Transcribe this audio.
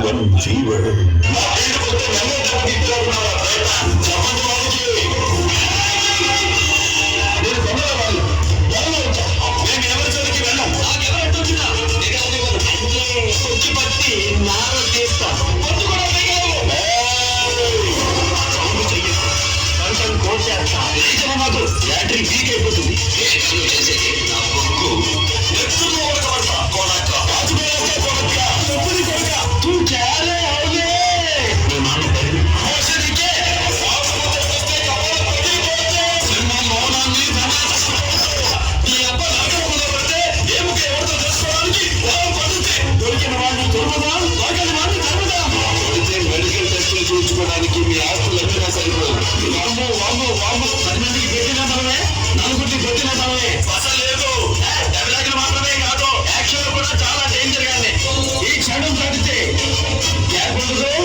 one fever. Battery weak అయిపోతుంది. Medical టెస్టులు చూపించుకోవడానికి మీ ఆస్తులు ఎక్కడా సరిపోదు. 10 మందికి పెట్టిన మనమే, నలుగురికి పెట్టిన మనమే. అసలు లేదు, డెవలప్లు మాత్రమే కాదు, యాక్షన్ కూడా చాలా డేంజర్ గానే. ఈ క్షణం దాటితే గ్యాప్ ఉండదు.